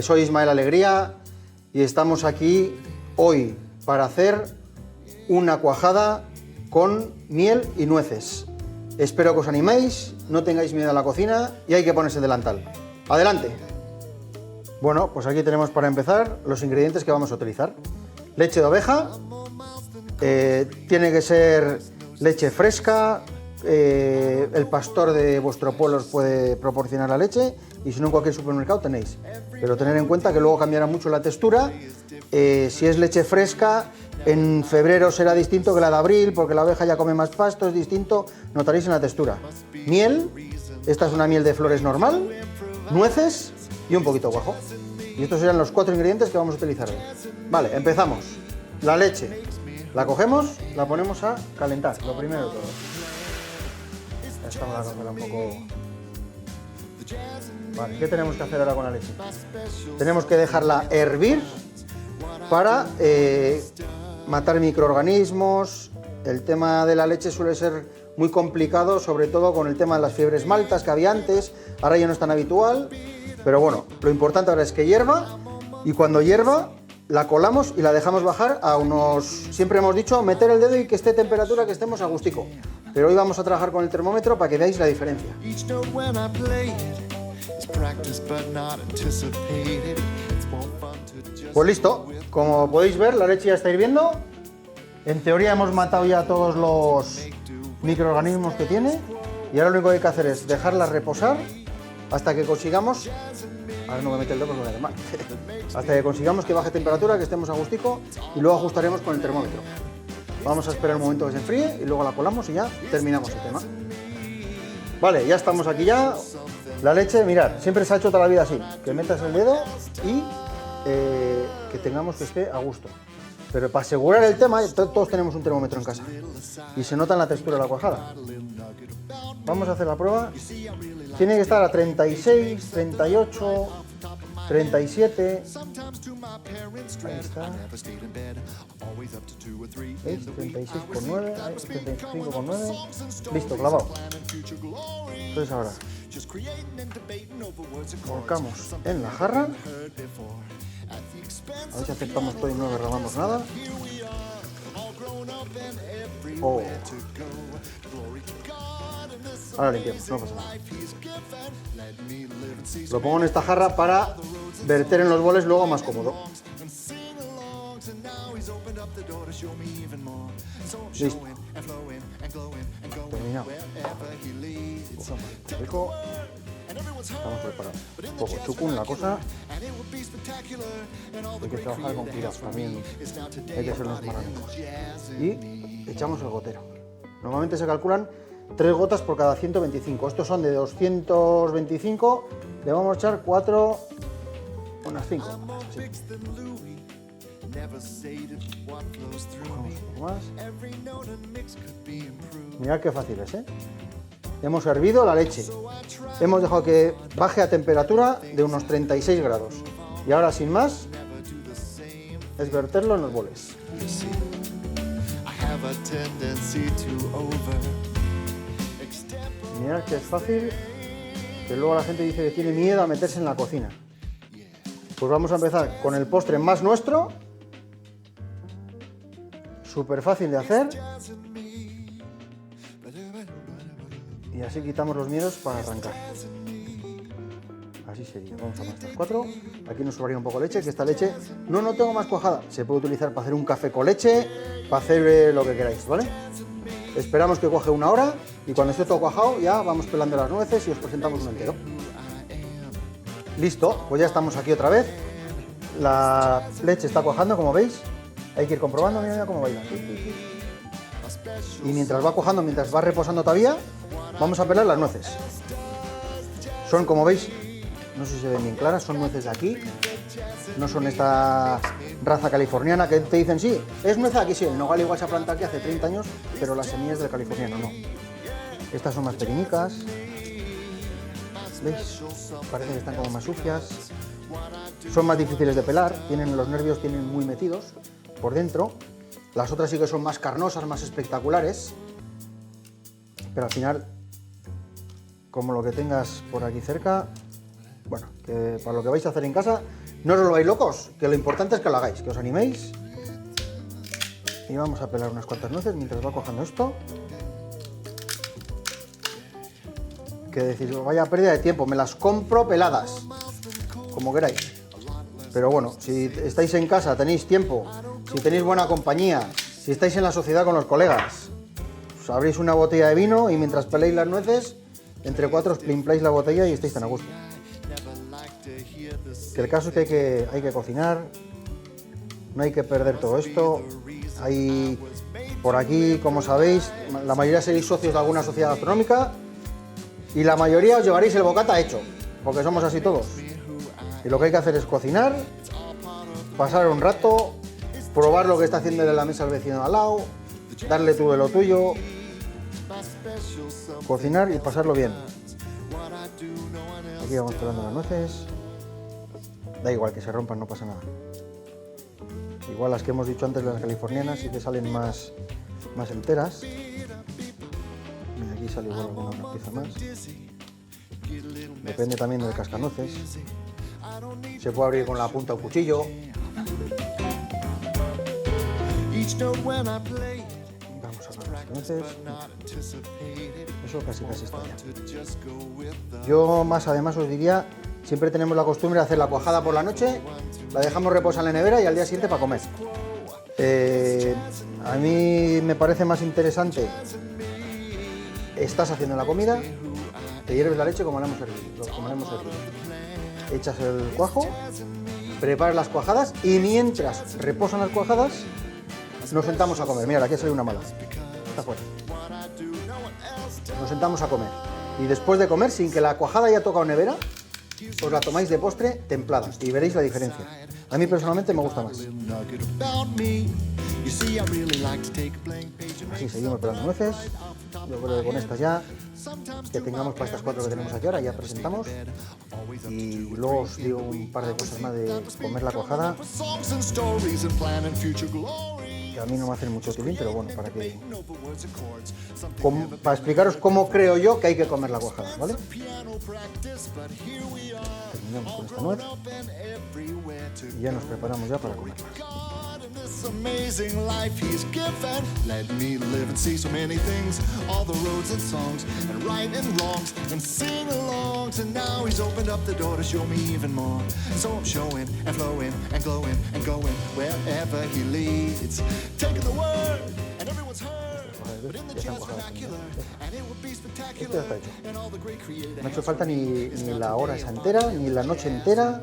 Soy Ismael Alegría y estamos aquí hoy para hacer una cuajada con miel y nueces. Espero que os animéis, no tengáis miedo a la cocina y hay que ponerse delantal. ¡Adelante! Bueno, pues aquí tenemos para empezar los ingredientes que vamos a utilizar. Leche de oveja, tiene que ser leche fresca, el pastor de vuestro pueblo os puede proporcionar la leche y si no en cualquier supermercado tenéis. Pero tener en cuenta que luego cambiará mucho la textura. Si es leche fresca, en febrero será distinto que la de abril porque la oveja ya come más pasto, es distinto, notaréis en la textura. Miel, esta es una miel de flores normal, nueces y un poquito de cuajo. Y estos serán los 4 ingredientes que vamos a utilizar hoy. Vale, empezamos. La leche, la cogemos, la ponemos a calentar, lo primero de todo. Esta me la cogemos un poco... Vale, ¿qué tenemos que hacer ahora con la leche? Tenemos que dejarla hervir para matar microorganismos. El tema de la leche suele ser muy complicado, sobre todo con el tema de las fiebres maltas que había antes, ahora ya no es tan habitual, pero bueno, lo importante ahora es que hierva y cuando hierva la colamos y la dejamos bajar a unos, siempre hemos dicho, meter el dedo y que esté a temperatura, que estemos a gustico, pero hoy vamos a trabajar con el termómetro para que veáis la diferencia. Pues listo, como podéis ver la leche ya está hirviendo, en teoría hemos matado ya todos los microorganismos que tiene y ahora lo único que hay que hacer es dejarla reposar hasta que consigamos, ahora no me meto el dedo porque me hace mal, hasta que consigamos que baje temperatura, que estemos a gustico y luego ajustaremos con el termómetro. Vamos a esperar un momento que se enfríe y luego la colamos y ya terminamos el tema. Vale, ya estamos aquí ya. La leche, mirad, siempre se ha hecho toda la vida así, que metas el dedo y que tengamos que esté a gusto. Pero para asegurar el tema, todos tenemos un termómetro en casa y se nota en la textura de la cuajada. Vamos a hacer la prueba. Tiene que estar a 36, 38, 37. Ahí está. ¿Veis? 36,9, 35,9. Listo, clavado. Entonces ahora colocamos en la jarra. A ver si aceptamos todo y no derramamos nada. Oh. Ahora limpiamos, no pasa nada. Lo pongo en esta jarra para verter en los boles luego más cómodo. Listo. Terminado. Rico. Estamos preparados. Un poco chucún la cosa. Hay que trabajar con cuidado también. Hay que ser unos marranicos. Y echamos el gotero. Normalmente se calculan 3 gotas por cada 125. Estos son de 225. Le vamos a echar 4, unas 5. Así. Vamos un poco más. Mirad qué fácil es, ¿eh? Hemos hervido la leche. Hemos dejado que baje a temperatura de unos 36 grados. Y ahora, sin más, es verterlo en los boles. Mirad que es fácil, que luego la gente dice que tiene miedo a meterse en la cocina. Pues vamos a empezar con el postre más nuestro. Súper fácil de hacer. Y así quitamos los miedos para arrancar. Así sería. Vamos a poner estas 4. Aquí nos sobraría un poco de leche, que esta leche no tengo más cuajada. Se puede utilizar para hacer un café con leche, para hacer lo que queráis, ¿vale? Esperamos que cuaje 1 hora y cuando esté todo cuajado ya vamos pelando las nueces y os presentamos un entero. Listo, pues ya estamos aquí otra vez. La leche está cuajando, como veis. Hay que ir comprobando, mira cómo baila. Y mientras va cuajando, mientras va reposando todavía, vamos a pelar las nueces. Son, como veis, no sé si se ven bien claras, son nueces de aquí. No son esta raza californiana que te dicen, sí, es nuez aquí, sí, el nogal igual se ha plantado aquí hace 30 años, pero las semillas del californiano no. Estas son más pequeñicas. ¿Veis? Parece que están como más sucias. Son más difíciles de pelar, los nervios tienen muy metidos por dentro. Las otras sí que son más carnosas, más espectaculares. Pero al final, como lo que tengas por aquí cerca, bueno, que para lo que vais a hacer en casa, no os volváis locos, que lo importante es que lo hagáis, que os animéis. Y vamos a pelar unas cuantas nueces mientras va cojando esto. Que decís, vaya pérdida de tiempo, me las compro peladas, como queráis. Pero bueno, si estáis en casa, tenéis tiempo, si tenéis buena compañía, si estáis en la sociedad con los colegas, os abrís una botella de vino y mientras peléis las nueces, entre cuatro os plimpláis la botella y estáis tan a gusto. Que el caso es que hay que cocinar, no hay que perder todo esto. Hay por aquí, como sabéis, la mayoría seréis socios de alguna sociedad gastronómica y la mayoría os llevaréis el bocata hecho, porque somos así todos. Y lo que hay que hacer es cocinar, pasar un rato, probar lo que está haciendo en la mesa el vecino al lado, darle tú de lo tuyo, cocinar y pasarlo bien. Aquí vamos pelando las nueces. Da igual que se rompan, no pasa nada. Igual las que hemos dicho antes, las californianas, sí que salen más enteras. Mira, aquí sale igual una pieza más. Depende también del cascanueces. Se puede abrir con la punta o cuchillo. Vamos a ver las nueces. Eso casi está ya. Yo más además os diría, siempre tenemos la costumbre de hacer la cuajada por la noche, la dejamos reposar en la nevera y al día siguiente para comer. A mí me parece más interesante, estás haciendo la comida, te hierves la leche como la hemos servido. Echas el cuajo, preparas las cuajadas y mientras reposan las cuajadas nos sentamos a comer. Mira, aquí ha salido una mala. Está fuera. Nos sentamos a comer. Y después de comer, sin que la cuajada haya tocado nevera, os la tomáis de postre templada y veréis la diferencia. A mí personalmente me gusta más. Así seguimos pelando nueces. Yo creo que con estas ya, que tengamos para estas cuatro que tenemos aquí ahora, ya presentamos. Y luego os digo un par de cosas más de comer la cuajada, que a mí no me hacen mucho tilín, pero bueno, para explicaros cómo creo yo que hay que comer la cuajada, ¿vale? Terminamos con esta nuez y ya nos preparamos ya para comerla. This amazing life he's given. Let me live and see so many things, all the roads and songs, and right and wrongs, and sing along. So now he's opened up the door to show me even more. So I'm showing and flowing and glowing and going wherever he leads, taking the word and everyone's heard. But in the jazz vernacular, and it would be spectacular. And all the great creative. No ha hecho falta ni la hora esa entera, ni la noche entera.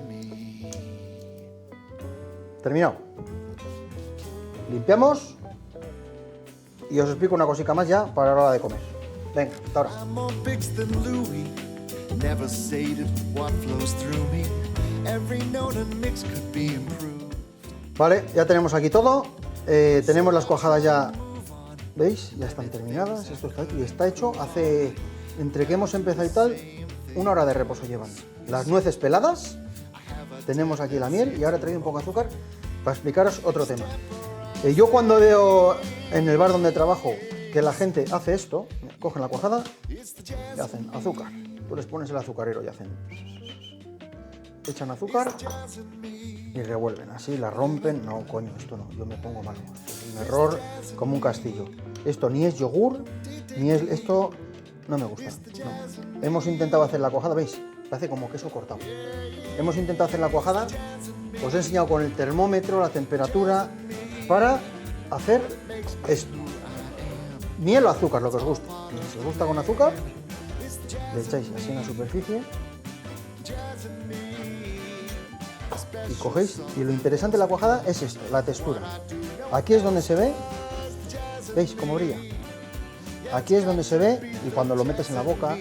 Terminado. Limpiamos y os explico una cosita más ya para la hora de comer. Venga, hasta ahora. Vale, ya tenemos aquí todo. Tenemos las cuajadas ya, ¿veis? Ya están terminadas. Esto está aquí y está hecho. Hace, entre que hemos empezado y tal, 1 hora de reposo llevan. Las nueces peladas. Tenemos aquí la miel y ahora he traído un poco de azúcar para explicaros otro tema. Yo cuando veo en el bar donde trabajo que la gente hace esto, cogen la cuajada y hacen azúcar. Tú les pones el azucarero y hacen... Echan azúcar y revuelven, así la rompen. No, coño, esto no, yo me pongo malo. Esto es un error como un castillo. Esto ni es yogur, ni es... Esto no me gusta. No. Hemos intentado hacer la cuajada, ¿veis? Parece como queso cortado. Hemos intentado hacer la cuajada, os he enseñado con el termómetro la temperatura para hacer esto. Miel o azúcar, lo que os guste. Si os gusta con azúcar, le echáis así en la superficie y cogéis. Y lo interesante de la cuajada es esto, la textura. Aquí es donde se ve, ¿veis cómo brilla? Aquí es donde se ve, y cuando lo metes en la boca,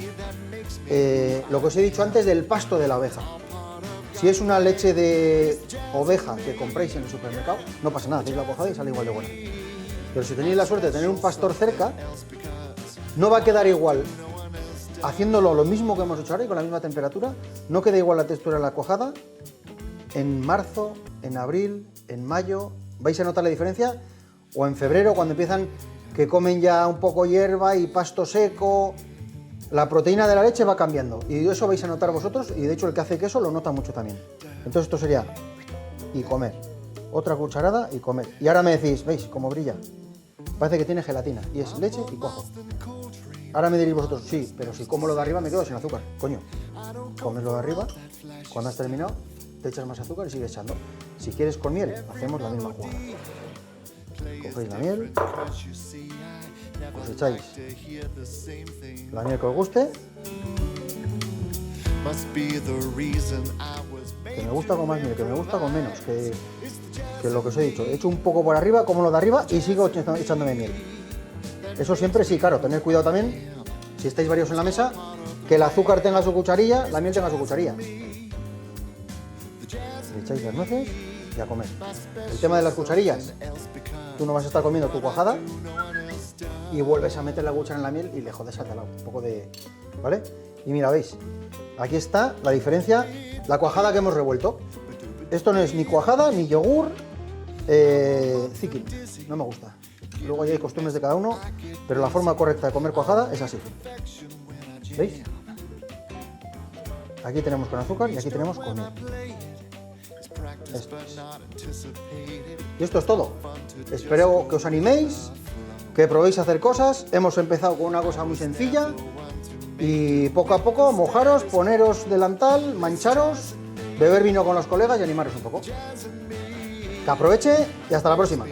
lo que os he dicho antes del pasto de la oveja. Si es una leche de oveja que compráis en el supermercado, no pasa nada, hacéis la cuajada y sale igual de buena. Pero si tenéis la suerte de tener un pastor cerca, no va a quedar igual, haciéndolo lo mismo que hemos hecho ahora y con la misma temperatura, no queda igual la textura de la cuajada en marzo, en abril, en mayo. ¿Vais a notar la diferencia? O en febrero, cuando empiezan, que comen ya un poco hierba y pasto seco. la proteína de la leche va cambiando y eso vais a notar vosotros y de hecho el que hace queso lo nota mucho también. Entonces esto sería y comer, otra cucharada y comer. Y ahora me decís, ¿veis cómo brilla? Parece que tiene gelatina y es leche y cuajo. Ahora me diréis vosotros, sí, pero si como lo de arriba me quedo sin azúcar. Coño, comes lo de arriba, cuando has terminado te echas más azúcar y sigues echando. Si quieres con miel, hacemos la misma jugada. Cogéis la miel, os echáis la miel que os guste. Que me gusta con más miel, que me gusta con menos, que lo que os he dicho. Echo un poco por arriba, como lo de arriba, y sigo echándome miel. Eso siempre sí, claro, tened cuidado también, si estáis varios en la mesa, que el azúcar tenga su cucharilla, la miel tenga su cucharilla. Le echáis las nueces y a comer. El tema de las cucharillas, tú no vas a estar comiendo tu cuajada y vuelves a meter la cuchara en la miel y le jodes al lado, un poco de... ¿Vale? Y mira, veis, aquí está la diferencia, la cuajada que hemos revuelto. Esto no es ni cuajada, ni yogur, zikin, no me gusta. Luego ya hay costumbres de cada uno, pero la forma correcta de comer cuajada es así. ¿Veis? Aquí tenemos con azúcar y aquí tenemos con miel. Esto es. Y esto es todo. Espero que os animéis, que probéis a hacer cosas. Hemos empezado con una cosa muy sencilla y poco a poco mojaros, poneros delantal, mancharos, beber vino con los colegas y animaros un poco. Que aproveche y hasta la próxima.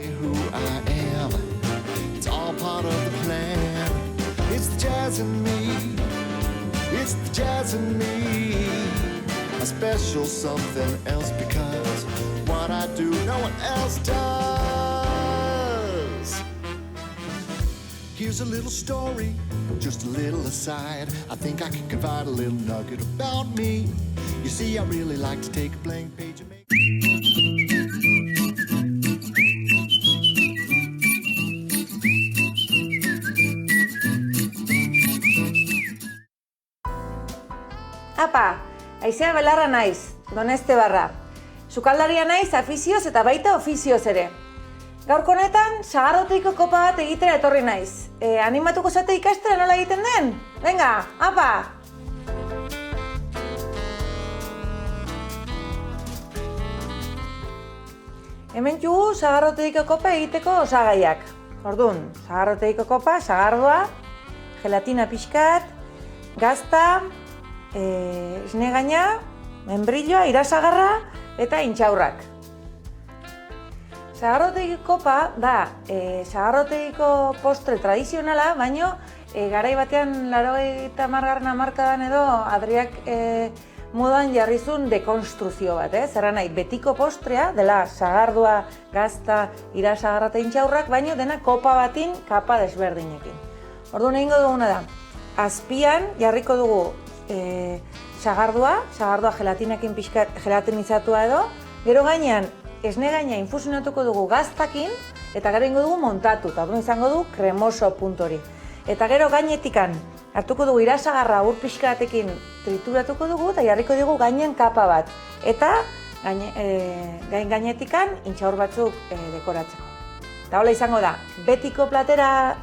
It's the jazz in me, a special something else, because what I do no one else does. Here's a little story, just a little aside. I think I can confide a little nugget about me. You see, I really like to take a blank page and make... Apa, Aizea Belarra naiz, Doneste barra. Sukaldaria naiz afizioz eta baita ofizioz ere. Gaurko honetan, sagardoteiko kopa bat egitera etorri naiz. Animatuko zate ikastera nola egiten den? Venga, apa! Hemen jugu sagardoteiko kopa egiteko osagaiak. Orduan, sagardoteiko kopa, sagardoa, gelatina pixkat, gazta, esnegaina, membrilloa, irasagarra eta intxaurrak. Sagardoteiko kopa da sagardoteiko postre tradizionala, baino garai batean 80. hamarkadan edo Adriak modan jarrizun dekonstruzio bat, zerra nahi, betiko postrea dela sagardoa, gazta, irasagarra eta intxaurrak, baino dena kopa batin kapa desberdinekin. Orduan egingo duguna da, azpian jarriko dugu sagardoa gelatinakin pixkat gelatinizatua edo, gero gainean esnegaina infusionatuko dugu gaztakin, eta gero ingo dugu montatu, eta orduan izango du kremoso puntu hori. Eta gero gainetikan hartuko dugu irasagarra ur pixkatekin trituratuko dugu, eta jarriko dugu gainean kapa bat. Eta gainetikan intxaur batzuk dekoratzeko. Eta hola izango da, betiko platera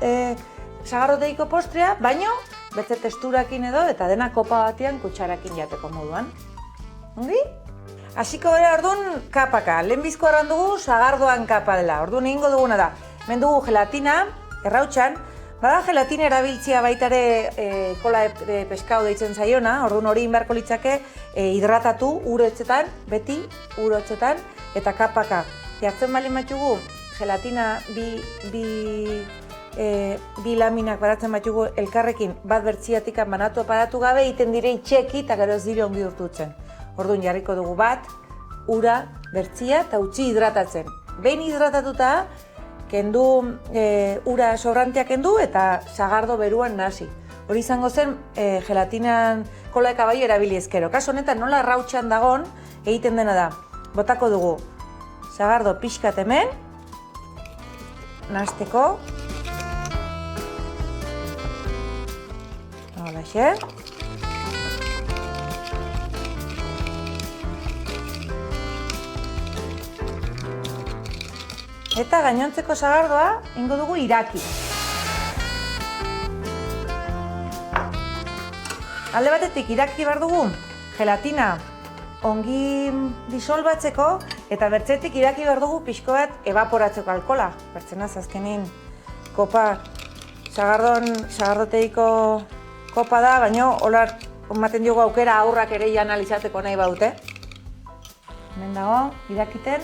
sagardoteiko postrea, baino beste texturakin edo eta dena kopa batean kutsarakin jateko moduan. Ongi? Hasiko gara orduan kapaka. Lehenbizko erran dugu sagardoan kapa dela. Orduan egingo duguna da. Hemen dugu gelatina, errautxan. Bada gelatina erabiltzia baita ere kola de peskau deitzen zaiona. Orduan hori inbarko litzake hidratatu urotzetan, beti urotzetan, eta kapaka. Jartzen bali matxugu gelatina bi laminak baratzen batzugu elkarrekin bat bertziatikan banatu aparatu gabe egiten direi txeki eta gero ez dire ongi urtutzen. Orduan jarriko dugu bat, ura, bertzia eta utzi hidratatzen. Behin hidratatuta, kendu ura sobrantea kendu eta sagardo beruan nasi. Hori izango zen gelatinan kola de kabaio erabili ezkero. Kaso honetan nola errautxan dagon egiten dena da. Botako dugu sagardo pixkat hemen, nahasteko. Holaxe. Eta gainontzeko sagardoa ingo dugu iraki. alde batetik iraki behar dugu gelatina ongi disolbatzeko, eta bertzetik iraki behar dugu pixko bat evaporatzeko alkola. Bertzenaz azkenin kopa sagardoteiko kopa da, baina holar ematen diogu aukera aurrak ere analizateko nahi baute. Hemen dago, irakiten.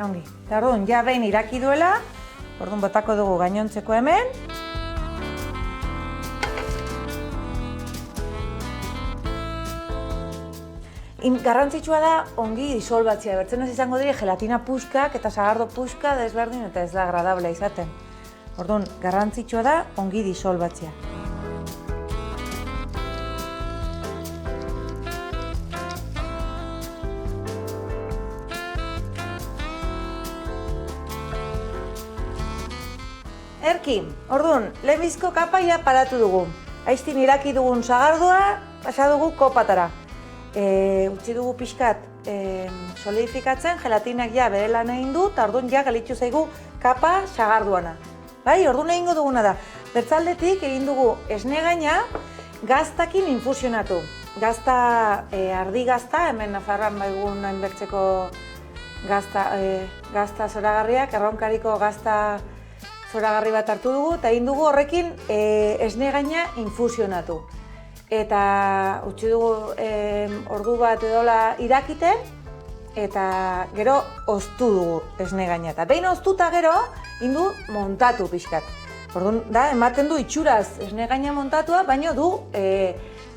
Ongi, eta orduan, ja behin iraki duela, orduan botako dugu gainontzeko hemen. Garrantzitsua da ongi disolbatzea, bertzenaz izango dire gelatina puskak eta sagardo puska desberdin eta ez da agradablea izaten. Orduan, garrantzitsua da ongi disolbatzea. Erki, orduan, lehenbizko kapaia paratu dugu. Aiztin iraki dugun sagardoa, pasa dugu kopatara. Utsi dugu pixkat solidifikatzen, gelatinak ja bere lan egin du, eta orduan ja galitzu zaigu kapa sagarduana. Bai, orduan egingo duguna da. Bertzaldetik egin dugu esne gaina gaztakin infusionatu. Gazta, ardi gazta, hemen Nafarroan baigun hainbertzeko gazta zoragarriak, erronkariko gazta zoragarri bat hartu dugu, eta egin dugu horrekin esne gaina infusionatu. Eta utzi dugu ordu bat edola irakiten, eta gero oztu dugu esne gaina. Eta behin oztuta gero, indu montatu pixkat. Orduan, da, ematen du itxuraz esne gaina montatua, baino du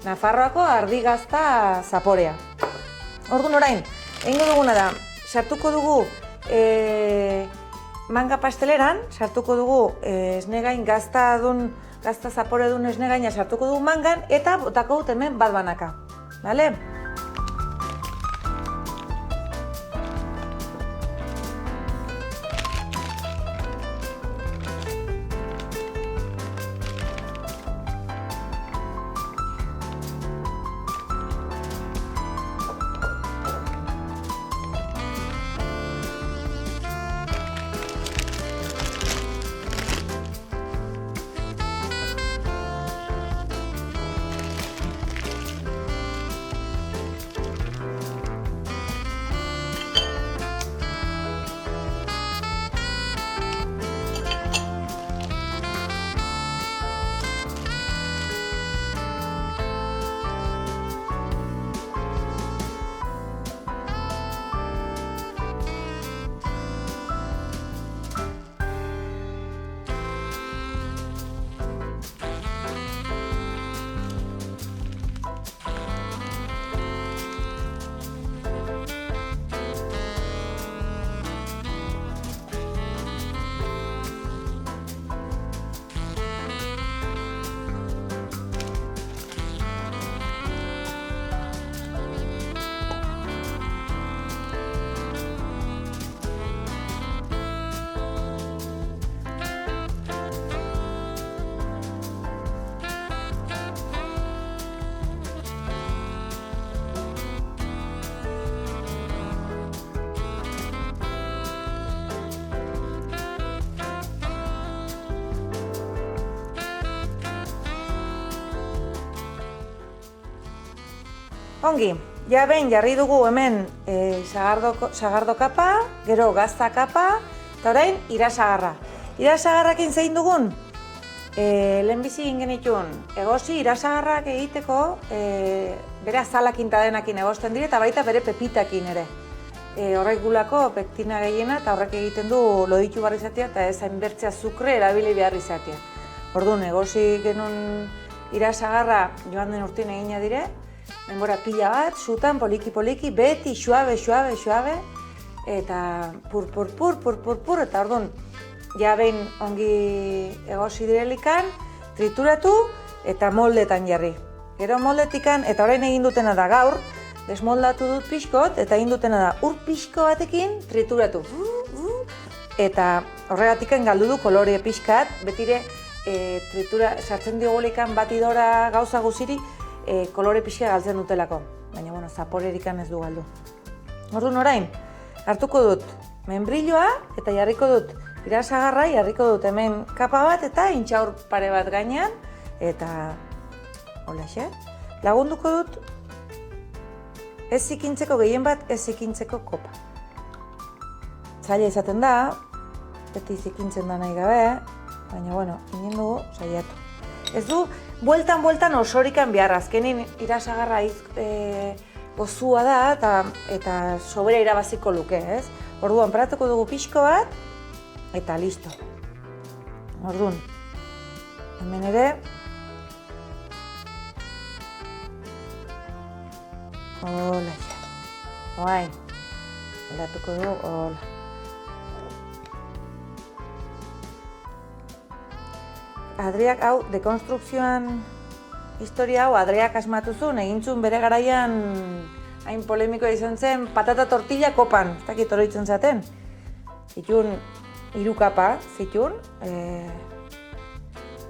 Nafarroako ardi gazta zaporea. Orduan orain, egingo duguna da, sartuko dugu manga pasteleran, sartuko dugu esne gain gazta zapore duen esne gaina sartuko dugu mangan, eta botako dut hemen bat banaka. Bale? Ongi, ja behin jarri dugu hemen sagardo kapa, gero gazta kapa, eta orain irasagarra. Irasagarrakin zein dugun? Lehenbizi egin genituen, egosi irasagarrak egiteko bere azalakin eta denakin egosten dire, eta baita bere pepitakin ere. Horrek gulako pektina gehiena, eta horrek egiten du loditu barri izatea, eta ez hainbertzea azukre erabili behar izatea. Orduan, egosi genuen irasagarra joan den urtin egina dire, denbora pila bat, sutan, poliki-poliki, beti, suabe, eta pur, eta orduan, ja behin ongi egosi direlikan, trituratu eta moldetan jarri. Gero moldetikan, eta orain egin dutena da gaur, desmoldatu dut pixkot, eta egin dutena da ur pixko batekin trituratu. Eta horregatikan galdu du kolore pixkat, betire tritura sartzen diogulikan batidora gauza guziri, kolore pixka galtzen dutelako, baina zaporerikan ez du galdu. Orduan orain, hartuko dut membrilloa eta jarriko dut irasagarra, jarriko dut hemen kapa bat eta intxaur pare bat gainean eta holaxe. Lagunduko dut ez zikintzeko gehien bat, ez zikintzeko kopa. Zaila izaten da, beti zikintzen da nahi gabe, baina bueno, inen dugu saiatu. Ez du, bueltan osorikan behar, azkenin irasagarra gozua da eta sobera irabaziko luke, ez? Orduan, paratuko dugu pixko bat, eta listo. Orduan, hemen ere, hola ja, oain, aldatuko dugu, hola. Adriak, hau, dekonstrukzioan historia hau, Adriak asmatu zuen, egintzun bere garaian hain polemikoa izan zen, patata tortilla kopan, ez dakit oroitzen zaten. Zitun, 3 kapa, zitun,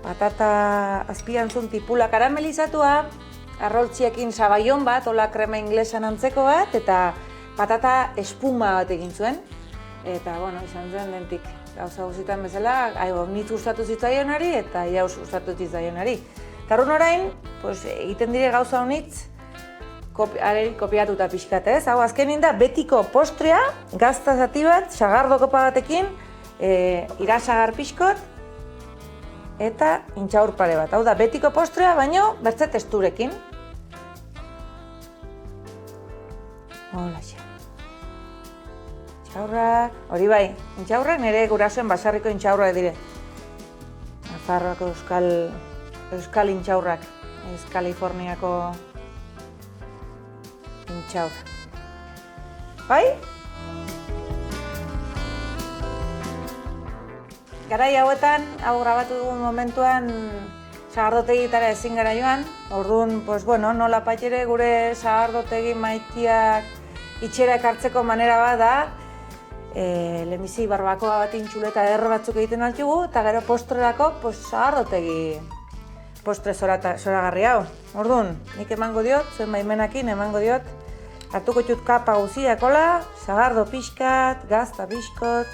patata azpian zuen tipula karamelizatua, arroltziekin sabaion bat, hola krema inglesan antzeko bat, eta patata espuma bat egin zuen. Eta, bueno, izan zen dentik gauza guzitan bezala, nitz gustatu zitzaionari eta jauz gustatu zitzaionari. Tarun orain, egiten dire gauza honitz, kopiatuta pixkat, ez? Hau, azkenin da, betiko postrea, gazta zati bat, sagardo kopa batekin, irasagar pixkot, eta intxaur pare bat. Hau da, betiko postrea, baino, bertze testurekin. Holaxe. Intxaurrak, hori bai, intxaurrak nire gurasoen basarriko intxaurrak dire. Nafarroako euskal intxaurrak, ez Kaliforniako intxaur. Bai? Garai hauetan, hau grabatu dugun momentuan, sagardotegietara ezin gara joan. Orduan, nola patxere gure sagardotegi maitiak itxera ekartzeko manera bat da, lehenbizi barbakoa bat intxuleta batzuk egiten altxugu, eta gero postrerako sagardotegi postre zoragarri hau. Orduan, nik emango diot, zuen baimenakin emango diot, hartuko txut kapa guziak hola, sagardo pixkat, gazta pixkot.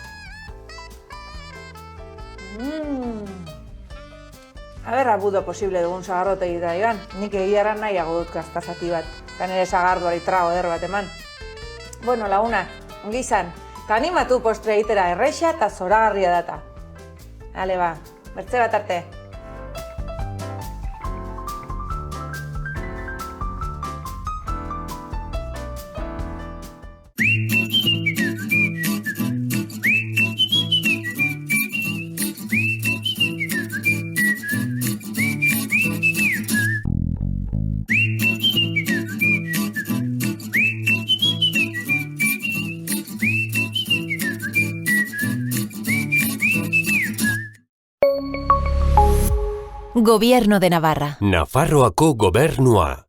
Aber, abudo posible dugun sagardotegi da, Iban. Nik egiarran nahiago dut gazta zati bat, eta nire sagardoari trago eder bat eman. Bueno, laguna, ongi izan. Eta animatu postre egitera erraixa eta zoragarria data. Hale ba, bertze bat arte. Gobierno de Navarra. Nafarroako gobernua.